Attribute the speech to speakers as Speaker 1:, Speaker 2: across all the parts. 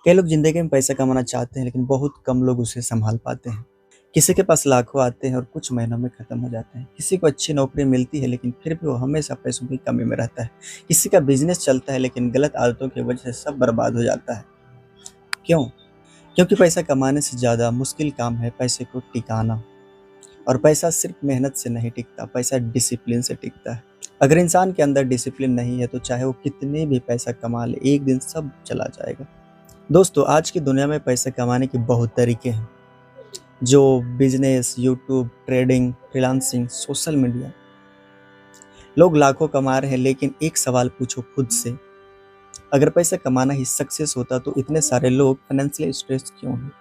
Speaker 1: कई लोग जिंदगी में पैसा कमाना चाहते हैं लेकिन बहुत कम लोग उसे संभाल पाते हैं। किसी के पास लाखों आते हैं और कुछ महीनों में खत्म हो जाते हैं। किसी को अच्छी नौकरी मिलती है लेकिन फिर भी वो हमेशा पैसों की कमी में रहता है। किसी का बिजनेस चलता है लेकिन गलत आदतों की वजह से सब बर्बाद हो जाता है। क्यों? क्योंकि पैसा कमाने से ज्यादा मुश्किल काम है पैसे को टिकाना। और पैसा सिर्फ मेहनत से नहीं टिकता, पैसा डिसिप्लिन से टिकता है। अगर इंसान के अंदर डिसिप्लिन नहीं है तो चाहे वो कितने भी पैसा कमा ले, एक दिन सब चला जाएगा। दोस्तों, आज की दुनिया में पैसे कमाने के बहुत तरीके हैं। जो business, YouTube, trading, freelancing, social media, लोग लाखों कमा रहे हैं। लेकिन एक सवाल पूछो खुद से, अगर पैसा कमाना ही सक्सेस होता तो इतने सारे लोग फाइनेंशियल स्ट्रेस क्यों हैं?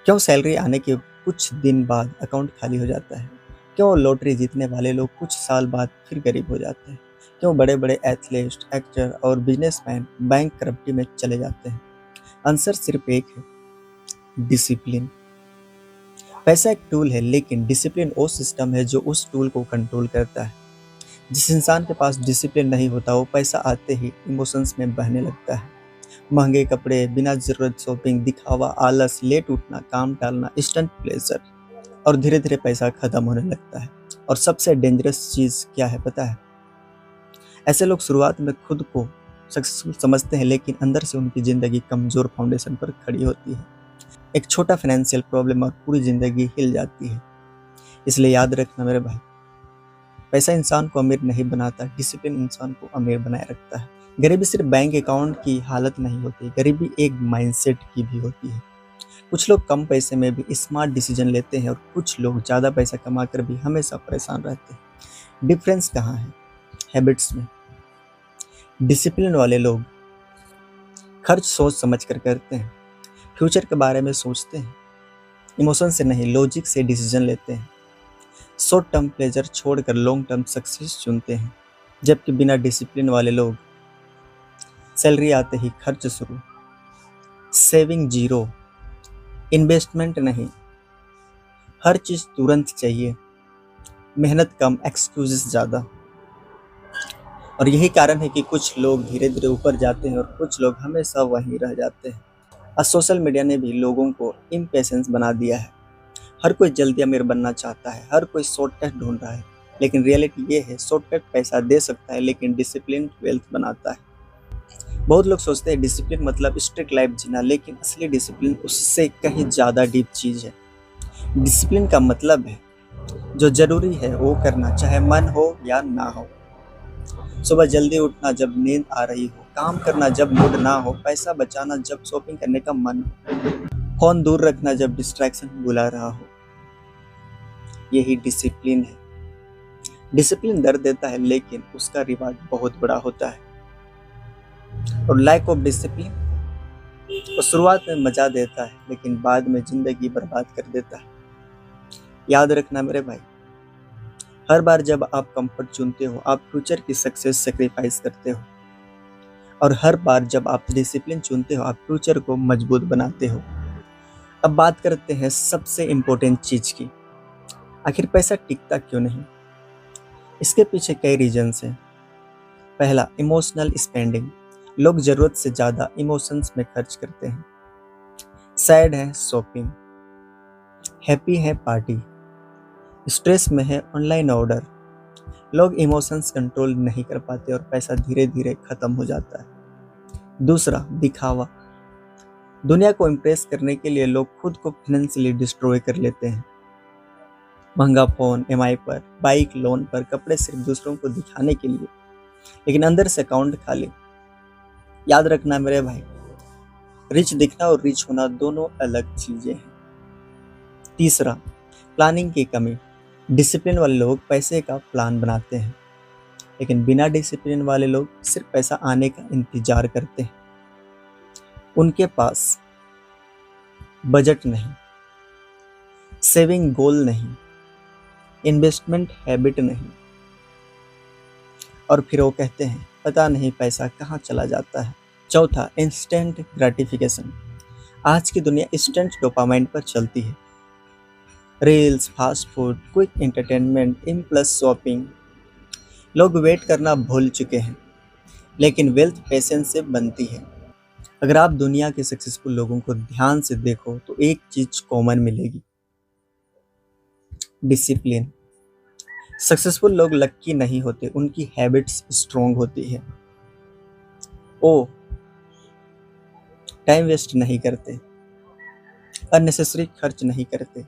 Speaker 1: क्यों सैलरी आने के कुछ दिन बाद अकाउंट खाली हो जाता है? क्यों लॉटरी जीतने वाले लोग कुछ साल बाद फिर गरीब हो जाते हैं? क्यों बड़े बड़े एथलीट, एक्टर और बिजनेसमैन बैंक करप्टी में चले जाते हैं? आंसर सिर्फ एक है, डिसिप्लिन। पैसा एक टूल है लेकिन डिसिप्लिन वो सिस्टम है जो उस टूल को कंट्रोल करता है। जिस इंसान के पास डिसिप्लिन नहीं होता वो पैसा आते ही इमोशंस में बहने लगता है। महंगे कपड़े, बिना जरूरत शॉपिंग, दिखावा, आलस, लेट उठना, काम टालना, इंस्टेंट प्लेजर, और धीरे धीरे पैसा खत्म होने लगता है। और सबसे डेंजरस चीज क्या है पता है? ऐसे लोग शुरुआत में खुद को सक्सेसफुल समझते हैं लेकिन अंदर से उनकी जिंदगी कमजोर फाउंडेशन पर खड़ी होती है। एक छोटा फाइनेंशियल प्रॉब्लम और पूरी जिंदगी हिल जाती है। इसलिए याद रखना मेरे भाई, पैसा इंसान को अमीर नहीं बनाता, डिसिप्लिन इंसान को अमीर बनाए रखता है। गरीबी सिर्फ बैंक अकाउंट की हालत नहीं होती, गरीबी एक माइंडसेट की भी होती है। कुछ लोग कम पैसे में भी स्मार्ट डिसीजन लेते हैं और कुछ लोग ज़्यादा पैसा कमाकर भी हमेशा परेशान रहते हैं। डिफरेंस कहाँ है? हैबिट्स में। डिसिप्लिन वाले लोग खर्च सोच समझ कर करते हैं, फ्यूचर के बारे में सोचते हैं, इमोशन से नहीं लॉजिक से डिसीजन लेते हैं, शॉर्ट टर्म प्लेजर छोड़कर लॉन्ग टर्म सक्सेस चुनते हैं। जबकि बिना डिसिप्लिन वाले लोग सैलरी आते ही खर्च शुरू, सेविंग जीरो, इन्वेस्टमेंट नहीं, हर चीज़ तुरंत चाहिए, मेहनत कम, एक्सक्यूजेस ज़्यादा। और यही कारण है कि कुछ लोग धीरे धीरे ऊपर जाते हैं और कुछ लोग हमेशा वहीं रह जाते हैं। आज सोशल मीडिया ने भी लोगों को इम्पेशेंस बना दिया है। हर कोई जल्दी अमीर बनना चाहता है, हर कोई शॉर्टकट ढूंढ रहा है। लेकिन रियलिटी ये है, शॉर्टकट पैसा दे सकता है लेकिन डिसिप्लिन वेल्थ बनाता है। बहुत लोग सोचते हैं डिसिप्लिन मतलब स्ट्रिक्ट लाइफ जीना, लेकिन असली डिसिप्लिन उससे कहीं ज़्यादा डीप चीज़ है। डिसिप्लिन का मतलब है जो जरूरी है वो करना, चाहे मन हो या ना हो। सुबह जल्दी उठना जब नींद आ रही हो, काम करना जब मूड ना हो, पैसा बचाना जब शॉपिंग करने का मन हो, फोन दूर रखना जब डिस्ट्रैक्शन बुला रहा हो। यही डिसिप्लिन है। डिसिप्लिन दर्द देता है लेकिन उसका रिवार्ड बहुत बड़ा होता है। और लैक ऑफ डिसिप्लिन वो शुरुआत में मजा देता है लेकिन बाद में जिंदगी बर्बाद कर देता है। याद रखना मेरे भाई, हर बार जब आप कंफर्ट चुनते हो आप फ्यूचर की सक्सेस सेक्रीफाइस करते हो, और हर बार जब आप डिसिप्लिन चुनते हो आप फ्यूचर को मजबूत बनाते हो। अब बात करते हैं सबसे इम्पोर्टेंट चीज की, आखिर पैसा टिकता क्यों नहीं? इसके पीछे कई रीजंस हैं। पहला, इमोशनल स्पेंडिंग। लोग जरूरत से ज्यादा इमोशंस में खर्च करते हैं। सैड है शॉपिंग, हैप्पी है पार्टी, स्ट्रेस में है ऑनलाइन ऑर्डर। लोग इमोशंस कंट्रोल नहीं कर पाते और पैसा धीरे धीरे खत्म हो जाता है। दूसरा, दिखावा। दुनिया को इम्प्रेस करने के लिए लोग खुद को फाइनेंशियली डिस्ट्रॉय कर लेते हैं। महंगा फोन EMI पर, बाइक लोन पर, कपड़े सिर्फ दूसरों को दिखाने के लिए, लेकिन अंदर से अकाउंट खाली। याद रखना मेरे भाई, रिच दिखना और रिच होना दोनों अलग चीजें हैं। तीसरा, प्लानिंग की कमी। डिसिप्लिन वाले लोग पैसे का प्लान बनाते हैं लेकिन बिना डिसिप्लिन वाले लोग सिर्फ पैसा आने का इंतजार करते हैं। उनके पास बजट नहीं, सेविंग गोल नहीं, इन्वेस्टमेंट हैबिट नहीं, और फिर वो कहते हैं पता नहीं पैसा कहाँ चला जाता है। चौथा, इंस्टेंट ग्रेटिफिकेशन। आज की दुनिया इंस्टेंट डोपामाइन पर चलती है। Reels, fast food, quick entertainment, impulse shopping. लोग वेट करना भूल चुके हैं, लेकिन वेल्थ पेशेंस से बनती है। अगर आप दुनिया के सक्सेसफुल लोगों को ध्यान से देखो तो एक चीज कॉमन मिलेगी, डिसिप्लिन। सक्सेसफुल लोग लक्की नहीं होते, उनकी हैबिट्स स्ट्रांग होती है। वो टाइम वेस्ट नहीं करते, अननेसेसरी खर्च नहीं करते,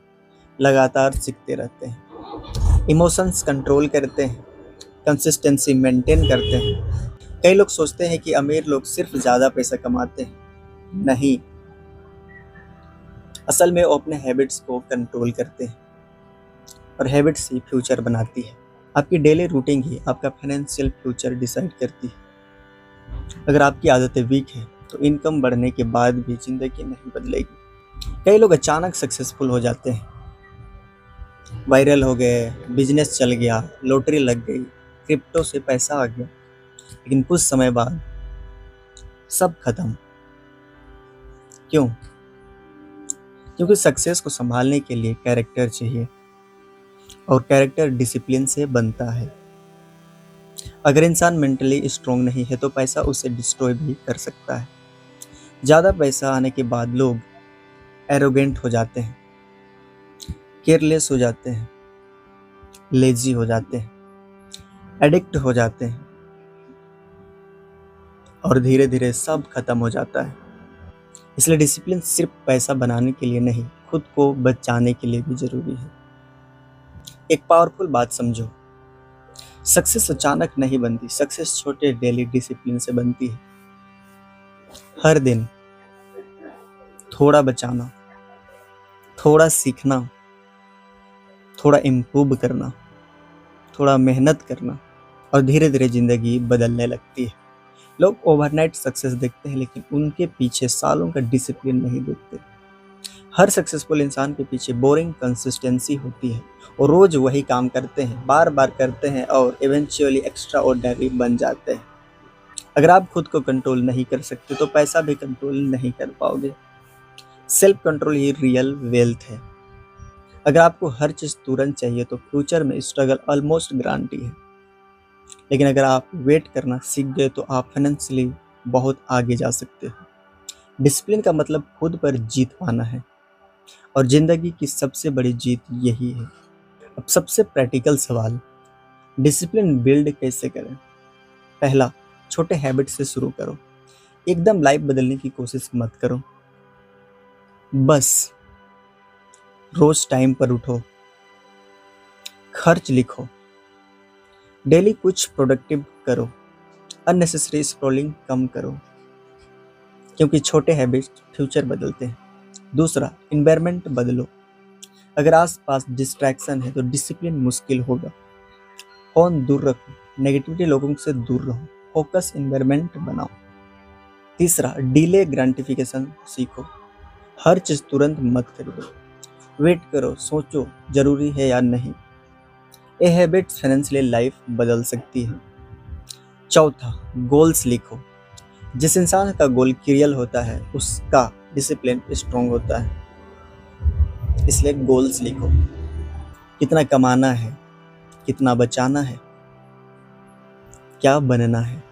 Speaker 1: लगातार सीखते रहते हैं, इमोशंस कंट्रोल करते हैं, कंसिस्टेंसी मेंटेन करते हैं। कई लोग सोचते हैं कि अमीर लोग सिर्फ ज़्यादा पैसा कमाते हैं। नहीं, असल में वो अपने हैबिट्स को कंट्रोल करते हैं और हैबिट्स ही फ्यूचर बनाती है। आपकी डेली रूटीन ही आपका फाइनेंशियल फ्यूचर डिसाइड करती है। अगर आपकी आदतें वीक है तो इनकम बढ़ने के बाद भी जिंदगी नहीं बदलेगी। कई लोग अचानक सक्सेसफुल हो जाते हैं, वायरल हो गए, बिजनेस चल गया, लॉटरी लग गई, क्रिप्टो से पैसा आ गया, लेकिन कुछ समय बाद सब खत्म। क्यों? क्योंकि सक्सेस को संभालने के लिए कैरेक्टर चाहिए और कैरेक्टर डिसिप्लिन से बनता है। अगर इंसान मेंटली स्ट्रांग नहीं है तो पैसा उसे डिस्ट्रॉय भी कर सकता है। ज़्यादा पैसा आने के बाद लोग एरोगेंट हो जाते हैं, केयरलेस हो जाते हैं, लेजी हो जाते हैं, एडिक्ट हो जाते हैं और धीरे धीरे सब खत्म हो जाता है। इसलिए डिसिप्लिन सिर्फ पैसा बनाने के लिए नहीं, खुद को बचाने के लिए भी जरूरी है। एक पावरफुल बात समझो, सक्सेस अचानक नहीं बनती, सक्सेस छोटे डेली डिसिप्लिन से बनती है। हर दिन थोड़ा बचाना, थोड़ा सीखना, थोड़ा इम्प्रूव करना, थोड़ा मेहनत करना और धीरे धीरे जिंदगी बदलने लगती है। लोग ओवरनाइट सक्सेस देखते हैं लेकिन उनके पीछे सालों का डिसिप्लिन नहीं देखते। हर सक्सेसफुल इंसान के पीछे बोरिंग कंसिस्टेंसी होती है और रोज वही काम करते हैं, बार बार करते हैं और इवेंचुअली एक्स्ट्रा ऑर्डिनरी बन जाते हैं। अगर आप खुद को कंट्रोल नहीं कर सकते तो पैसा भी कंट्रोल नहीं कर पाओगे। सेल्फ कंट्रोल ही रियल वेल्थ है। अगर आपको हर चीज तुरंत चाहिए तो फ्यूचर में स्ट्रगल ऑलमोस्ट गारंटी है। लेकिन अगर आप वेट करना सीख गए तो आप फाइनेंशियली बहुत आगे जा सकते हो। डिसिप्लिन का मतलब खुद पर जीत पाना है और जिंदगी की सबसे बड़ी जीत यही है। अब सबसे प्रैक्टिकल सवाल, डिसिप्लिन बिल्ड कैसे करें? पहला, छोटे हैबिट से शुरू करो। एकदम लाइफ बदलने की कोशिश मत करो, बस रोज टाइम पर उठो, खर्च लिखो, डेली कुछ प्रोडक्टिव करो, अननेसेसरी स्क्रॉलिंग कम करो, क्योंकि छोटे हैबिट्स फ्यूचर बदलते हैं। दूसरा, एनवायरनमेंट बदलो। अगर आसपास डिस्ट्रैक्शन है तो डिसिप्लिन मुश्किल होगा। फोन दूर रखो, नेगेटिविटी लोगों से दूर रहो, फोकस एनवायरनमेंट बनाओ। तीसरा, डिले ग्रेटिफिकेशन सीखो। हर चीज तुरंत मत खरीदो, वेट करो, सोचो जरूरी है या नहीं। ये हैबिट्स फाइनेंशियल लाइफ बदल सकती है। चौथा, गोल्स लिखो। जिस इंसान का गोल क्लियर होता है उसका डिसिप्लिन स्ट्रांग होता है। इसलिए गोल्स लिखो, कितना कमाना है, कितना बचाना है, क्या बनना है,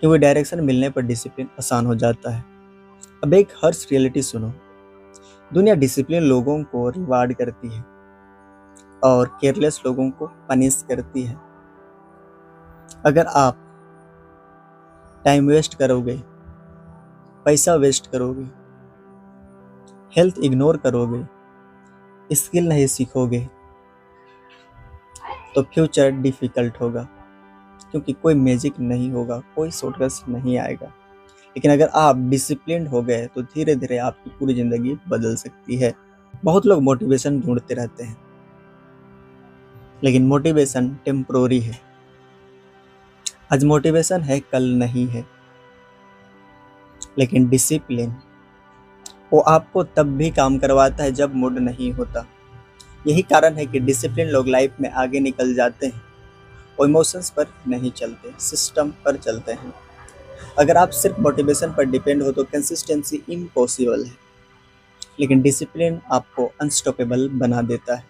Speaker 1: क्योंकि डायरेक्शन मिलने पर डिसिप्लिन आसान हो जाता है। अब एक हर्ष रियलिटी सुनो, दुनिया डिसिप्लिन लोगों को रिवार्ड करती है और केयरलेस लोगों को पनिश करती है। अगर आप टाइम वेस्ट करोगे, पैसा वेस्ट करोगे, हेल्थ इग्नोर करोगे, स्किल नहीं सीखोगे तो फ्यूचर डिफिकल्ट होगा, क्योंकि कोई मैजिक नहीं होगा, कोई शॉर्टकट नहीं आएगा। लेकिन अगर आप डिसिप्लिन हो गए तो धीरे धीरे आपकी पूरी जिंदगी बदल सकती है। बहुत लोग मोटिवेशन ढूंढते रहते हैं, लेकिन मोटिवेशन टेम्पोररी है। आज मोटिवेशन है, कल नहीं है। लेकिन डिसिप्लिन, वो आपको तब भी काम करवाता है जब मूड नहीं होता। यही कारण है कि डिसिप्लिन लोग लाइफ में आगे निकल जाते हैं और इमोशंस पर नहीं चलते, सिस्टम पर चलते हैं। अगर आप सिर्फ मोटिवेशन पर डिपेंड हो तो कंसिस्टेंसी इम्पॉसिबल है, लेकिन डिसिप्लिन आपको अनस्टॉपेबल बना देता है।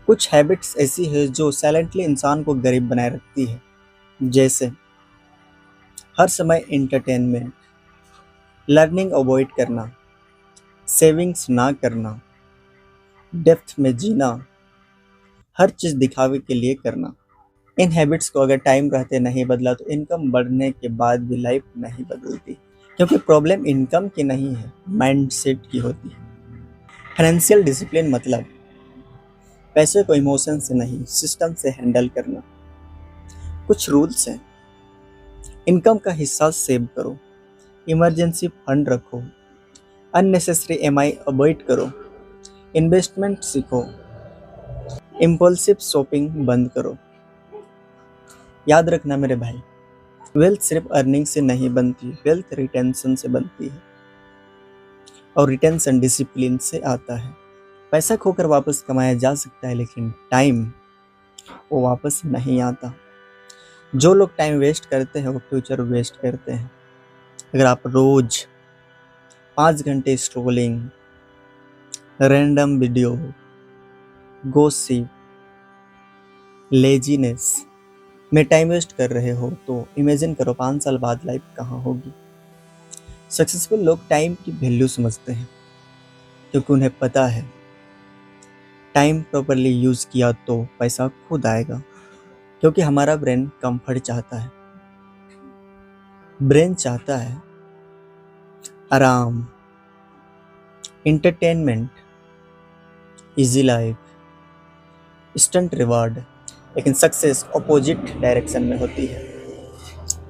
Speaker 1: कुछ हैबिट्स ऐसी है जो साइलेंटली इंसान को गरीब बनाए रखती है, जैसे हर समय एंटरटेनमेंट, लर्निंग अवॉइड करना, सेविंग्स ना करना, डेप्थ में जीना, हर चीज़ दिखावे के लिए करना। इन हैबिट्स को अगर टाइम रहते नहीं बदला तो इनकम बढ़ने के बाद भी लाइफ नहीं बदलती, क्योंकि प्रॉब्लम इनकम की नहीं है, माइंडसेट की होती है। फाइनेंशियल डिसिप्लिन मतलब पैसे को इमोशन से नहीं, सिस्टम से हैंडल करना। कुछ रूल्स हैं। इनकम का हिस्सा सेव करो, इमरजेंसी फंड रखो, अननेसेसरी ईएमआई अवॉइड करो, इन्वेस्टमेंट सीखो, इम्पल्सिव शॉपिंग बंद करो। याद रखना मेरे भाई, वेल्थ सिर्फ अर्निंग से नहीं बनती, वेल्थ रिटेंशन से बनती है, और रिटेंशन डिसिप्लिन से आता है। पैसा खोकर वापस कमाया जा सकता है, लेकिन टाइम वो वापस नहीं आता। जो लोग टाइम वेस्ट करते हैं वो फ्यूचर वेस्ट करते हैं। अगर आप रोज 5 घंटे scrolling, random video, gossip, laziness में टाइम वेस्ट कर रहे हो तो इमेजिन करो 5 साल बाद लाइफ कहाँ होगी। सक्सेसफुल लोग टाइम की वैल्यू समझते हैं, क्योंकि उन्हें पता है टाइम प्रॉपरली यूज किया तो पैसा खुद आएगा। क्योंकि हमारा ब्रेन कंफर्ट चाहता है, ब्रेन चाहता है आराम, entertainment, easy life, instant reward. लेकिन सक्सेस अपोजिट डायरेक्शन में होती है।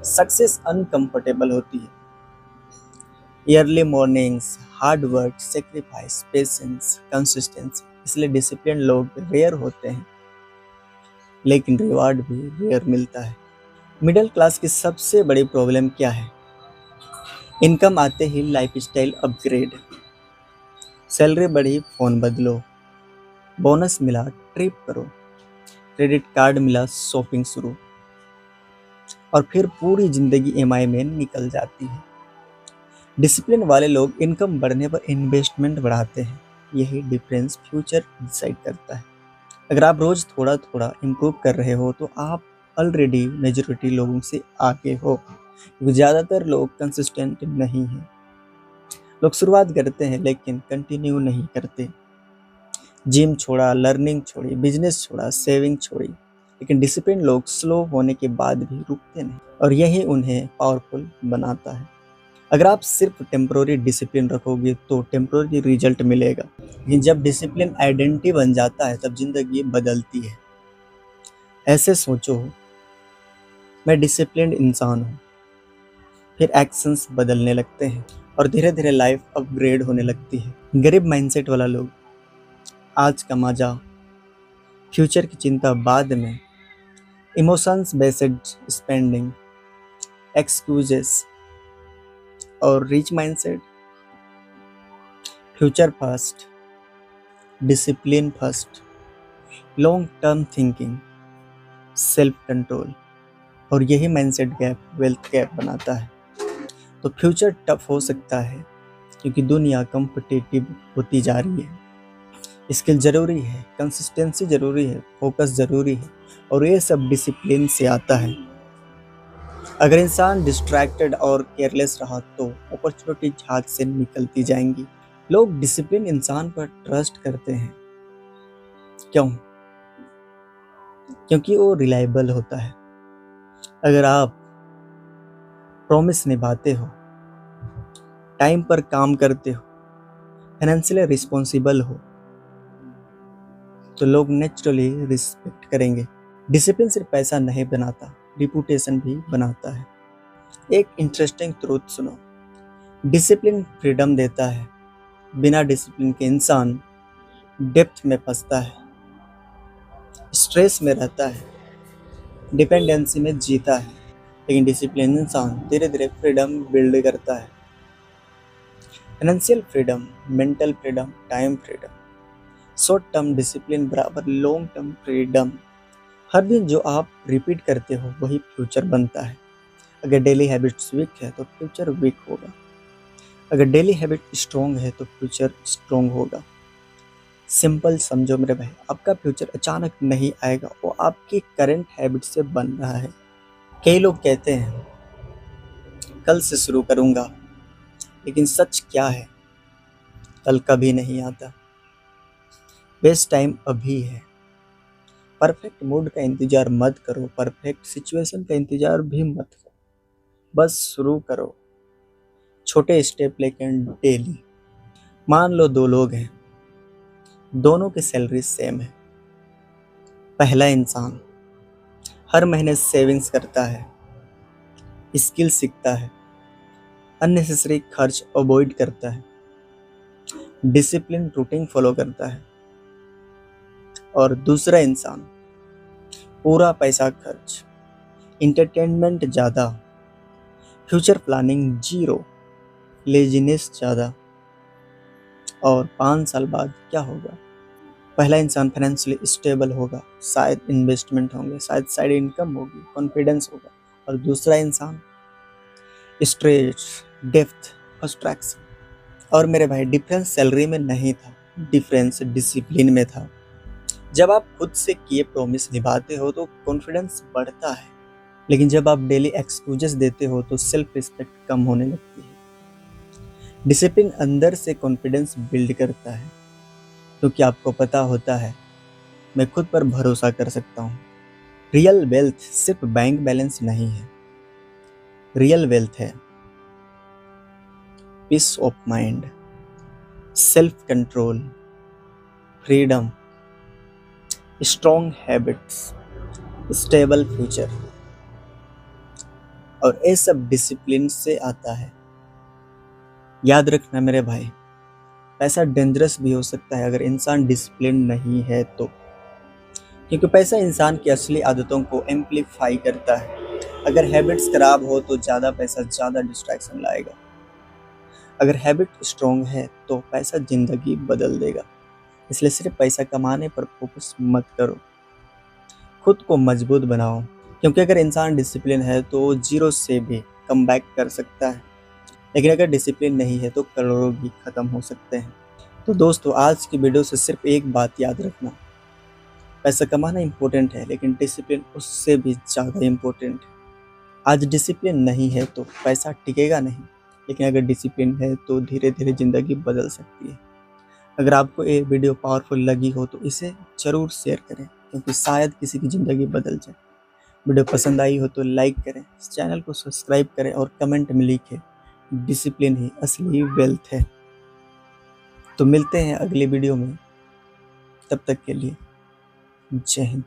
Speaker 1: सक्सेस अनकंफर्टेबल होती है। Early mornings, hard work, sacrifice, patience, consistency. इसलिए डिसिप्लिन लोग रेयर होते हैं, लेकिन रिवार्ड भी रेयर मिलता है। मिडिल क्लास की सबसे बड़ी प्रॉब्लम क्या है? इनकम आते ही लाइफस्टाइल अपग्रेड, सैलरी बढ़ी फ़ोन बदलो, बोनस मिला ट्रिप करो, क्रेडिट कार्ड मिला शॉपिंग शुरू, और फिर पूरी जिंदगी ईएमआई में निकल जाती है। डिसिप्लिन वाले लोग इनकम बढ़ने पर इन्वेस्टमेंट बढ़ाते हैं। यही डिफरेंस फ्यूचर डिसाइड करता है। अगर आप रोज थोड़ा थोड़ा इम्प्रूव कर रहे हो तो आप ऑलरेडी मेजॉरिटी लोगों से आगे हो, क्योंकि ज़्यादातर लोग कंसिस्टेंट नहीं हैं। लोग शुरुआत करते हैं लेकिन कंटिन्यू नहीं करते। जिम छोड़ा, लर्निंग छोड़ी, बिजनेस छोड़ा, सेविंग छोड़ी, लेकिन डिसिप्लिन लोग स्लो होने के बाद भी रुकते नहीं, और यही उन्हें पावरफुल बनाता है। अगर आप सिर्फ टेम्प्रोरी डिसिप्लिन रखोगे तो टेम्प्रोरी रिजल्ट मिलेगा, लेकिन जब डिसिप्लिन आइडेंटिटी बन जाता है तब जिंदगी बदलती है। ऐसे सोचो, मैं डिसिप्लिन्ड इंसान हूँ, फिर एक्शंस बदलने लगते हैं और धीरे धीरे लाइफ अपग्रेड होने लगती है। गरीब माइंडसेट वाला लोग आज का मजा, फ्यूचर की चिंता बाद में, इमोशंस बेस्ड स्पेंडिंग, एक्सक्यूजेस, और rich mindset future first, discipline first, long term thinking, self control, और यही माइंडसेट गैप वेल्थ गैप बनाता है। तो फ्यूचर टफ हो सकता है क्योंकि दुनिया कम्पिटिटिव होती जा रही है। स्किल ज़रूरी है, कंसिस्टेंसी ज़रूरी है, फोकस ज़रूरी है, और ये सब डिसिप्लिन से आता है। अगर इंसान डिस्ट्रैक्टेड और केयरलेस रहा तो अपॉर्चुनिटीज हाथ से निकलती जाएंगी। लोग डिसिप्लिन इंसान पर ट्रस्ट करते हैं। क्यों? क्योंकि वो रिलायबल होता है। अगर आप प्रॉमिस निभाते हो, टाइम पर काम करते हो, फाइनेंशियली रिस्पॉन्सिबल हो, तो लोग नेचुरली रिस्पेक्ट करेंगे। डिसिप्लिन सिर्फ पैसा नहीं बनाता, रिपुटेशन भी बनाता है। एक इंटरेस्टिंग ट्रूथ सुनो, डिसिप्लिन फ्रीडम देता है। बिना डिसिप्लिन के इंसान डेप्थ में फंसता है, स्ट्रेस में रहता है, डिपेंडेंसी में जीता है। लेकिन डिसिप्लिन इंसान धीरे धीरे फ्रीडम बिल्ड करता है। Financial freedom, mental freedom, time freedom. Short term discipline बराबर लॉन्ग टर्म फ्रीडम। हर दिन जो आप रिपीट करते हो वही फ्यूचर बनता है। अगर डेली हैबिट्स वीक है तो फ्यूचर वीक होगा, अगर डेली हैबिट स्ट्रॉन्ग है तो फ्यूचर स्ट्रॉन्ग होगा। सिंपल समझो मेरे भाई, आपका फ्यूचर अचानक नहीं आएगा, वो आपकी करंट हैबिट से बन रहा है। कई लोग कहते हैं कल से शुरू करूंगा, लेकिन सच क्या है, कल कभी नहीं आता। बेस्ट टाइम अभी है। परफेक्ट मूड का इंतजार मत करो, परफेक्ट सिचुएशन का इंतजार भी मत करो। बस शुरू करो, छोटे स्टेप लेकर डेली। मान लो दो लोग हैं, दोनों की सैलरी सेम है। पहला इंसान हर महीने सेविंग्स करता है, स्किल सीखता है, अननेसेसरी खर्च अवॉइड करता है, डिसिप्लिन रूटीन फॉलो करता है। और दूसरा इंसान पूरा पैसा खर्च, इंटरटेनमेंट ज़्यादा, फ्यूचर प्लानिंग जीरो, लेजीनेस ज़्यादा। और 5 साल बाद क्या होगा? पहला इंसान फाइनेंशियली स्टेबल होगा, शायद इन्वेस्टमेंट होंगे, शायद साइड इनकम होगी, कॉन्फिडेंस होगा। और दूसरा इंसान स्ट्रेस, डेप्थ, फ्रस्ट्रेशन। और मेरे भाई डिफरेंस सैलरी में नहीं था, डिफरेंस डिसिप्लिन में था। जब आप खुद से किए प्रॉमिस निभाते हो तो कॉन्फिडेंस बढ़ता है, लेकिन जब आप डेली एक्सक्यूजेस देते हो तो सेल्फ रिस्पेक्ट कम होने लगती है। डिसिप्लिन अंदर से कॉन्फिडेंस बिल्ड करता है, क्योंकि आपको पता होता है मैं खुद पर भरोसा कर सकता हूँ। रियल वेल्थ सिर्फ बैंक बैलेंस नहीं है, रियल वेल्थ है peace of mind, self control, freedom, strong habits, stable future. और ये सब डिसिप्लिन से आता है। याद रखना मेरे भाई, पैसा डेंजरस भी हो सकता है अगर इंसान डिसिप्लिन नहीं है तो, क्योंकि पैसा इंसान की असली आदतों को एम्पलीफाई करता है। अगर हैबिट्स खराब हो तो ज़्यादा पैसा ज़्यादा डिस्ट्रैक्शन लाएगा। अगर हैबिट स्ट्रॉन्ग है तो पैसा ज़िंदगी बदल देगा। इसलिए सिर्फ पैसा कमाने पर फोकस मत करो, खुद को मजबूत बनाओ। क्योंकि अगर इंसान डिसिप्लिन है तो वो जीरो से भी कम बैक कर सकता है, लेकिन अगर डिसिप्लिन नहीं है तो करोड़ों भी खत्म हो सकते हैं। तो दोस्तों, आज की वीडियो से सिर्फ एक बात याद रखना, पैसा कमाना इम्पोर्टेंट है, लेकिन डिसिप्लिन उससे भी ज़्यादा इम्पोर्टेंट है। आज डिसिप्लिन नहीं है तो पैसा टिकेगा नहीं, लेकिन अगर डिसिप्लिन है तो धीरे धीरे ज़िंदगी बदल सकती है। अगर आपको ये वीडियो पावरफुल लगी हो तो इसे ज़रूर शेयर करें, क्योंकि शायद किसी की ज़िंदगी बदल जाए। वीडियो पसंद आई हो तो लाइक करें, चैनल को सब्सक्राइब करें और कमेंट में लिखें डिसिप्लिन ही असली वेल्थ है। तो मिलते हैं अगली वीडियो में, तब तक के लिए जय हिंद।